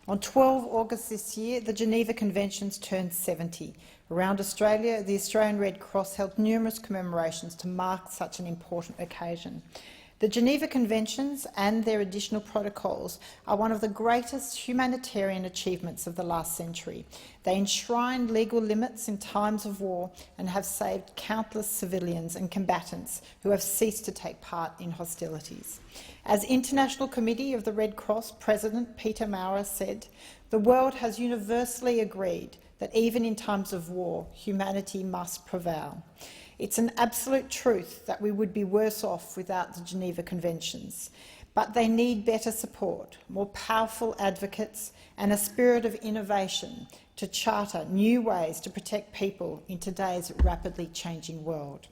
On 12 August this year, the Geneva Conventions turned 70. Around Australia, the Australian Red Cross held numerous commemorations to mark such an important occasion. The Geneva Conventions and their additional protocols are one of the greatest humanitarian achievements of the last century. They enshrine legal limits in times of war and have saved countless civilians and combatants who have ceased to take part in hostilities. As International Committee of the Red Cross President Peter Maurer said, "The world has universally agreed that even in times of war, humanity must prevail." It's an absolute truth that we would be worse off without the Geneva Conventions, but they need better support, more powerful advocates and a spirit of innovation to charter new ways to protect people in today's rapidly changing world.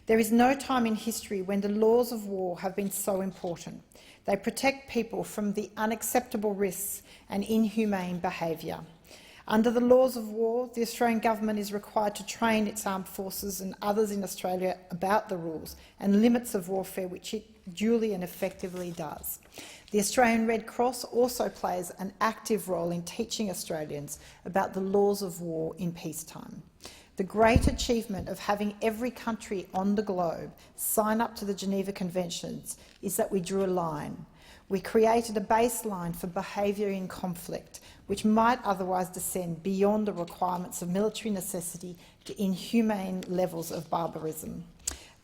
There is no time in history when the laws of war have been so important. They protect people from the unacceptable risks and inhumane behaviour. Under the laws of war, the Australian government is required to train its armed forces and others in Australia about the rules and limits of warfare, which it duly and effectively does. The Australian Red Cross also plays an active role in teaching Australians about the laws of war in peacetime. The great achievement of having every country on the globe sign up to the Geneva Conventions is that we drew a line. We created a baseline for behaviour in conflict, which might otherwise descend beyond the requirements of military necessity to inhumane levels of barbarism.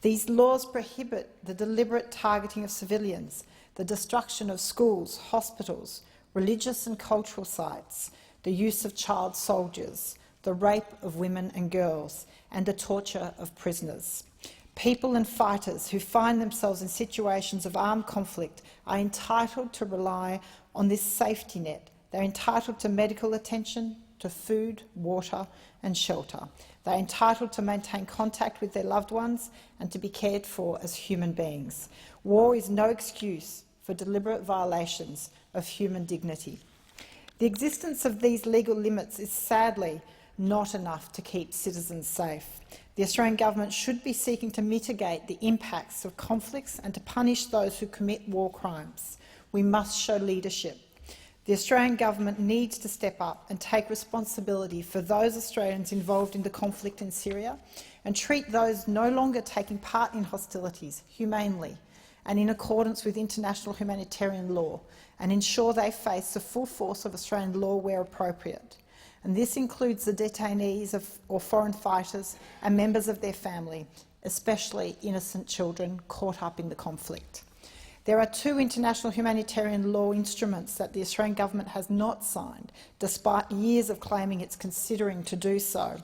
These laws prohibit the deliberate targeting of civilians, the destruction of schools, hospitals, religious and cultural sites, the use of child soldiers, the rape of women and girls, and the torture of prisoners. People and fighters who find themselves in situations of armed conflict are entitled to rely on this safety net. They're entitled to medical attention, to food, water and shelter. They're entitled to maintain contact with their loved ones and to be cared for as human beings. War is no excuse for deliberate violations of human dignity. The existence of these legal limits is sadly not enough to keep citizens safe. The Australian government should be seeking to mitigate the impacts of conflicts and to punish those who commit war crimes. We must show leadership. The Australian government needs to step up and take responsibility for those Australians involved in the conflict in Syria and treat those no longer taking part in hostilities humanely and in accordance with international humanitarian law, and ensure they face the full force of Australian law where appropriate. And this includes the detainees or foreign fighters and members of their family, especially innocent children caught up in the conflict. There are two international humanitarian law instruments that the Australian government has not signed, despite years of claiming it's considering to do so,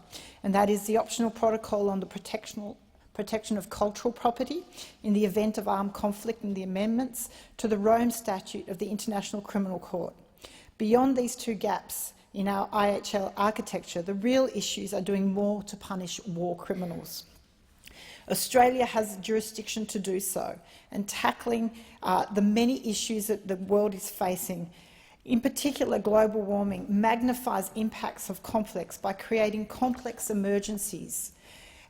and that is the optional protocol on the protection of cultural property in the event of armed conflict and the amendments to the Rome Statute of the International Criminal Court. Beyond these two gaps in our IHL architecture, the real issues are doing more to punish war criminals. Australia has jurisdiction to do so, and tackling the many issues that the world is facing, in particular global warming, magnifies impacts of conflicts by creating complex emergencies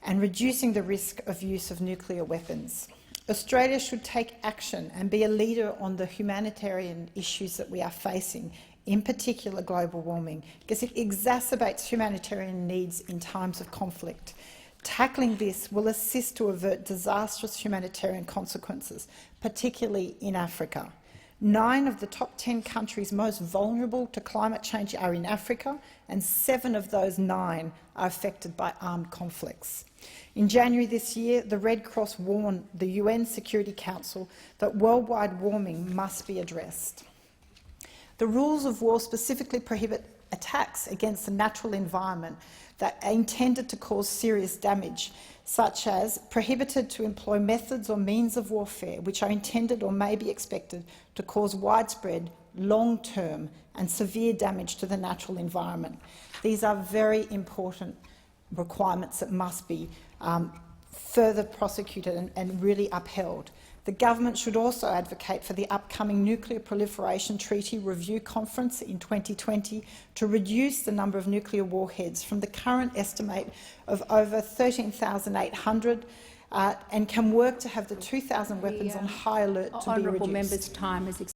and reducing the risk of use of nuclear weapons. Australia should take action and be a leader on the humanitarian issues that we are facing, in particular global warming, because it exacerbates humanitarian needs in times of conflict. Tackling this will assist to avert disastrous humanitarian consequences, particularly in Africa. 9 of the top 10 countries most vulnerable to climate change are in Africa, and 7 of those 9 are affected by armed conflicts. In January this year, the Red Cross warned the UN Security Council that worldwide warming must be addressed. The rules of war specifically prohibit attacks against the natural environment that are intended to cause serious damage, such as prohibited to employ methods or means of warfare which are intended or may be expected to cause widespread, long-term and severe damage to the natural environment. These are very important requirements that must be further prosecuted and really upheld. The government should also advocate for the upcoming Nuclear Proliferation Treaty Review Conference in 2020 to reduce the number of nuclear warheads from the current estimate of over 13,800 and can work to have the 2,000 weapons on high alert to be reduced. Honourable members' time is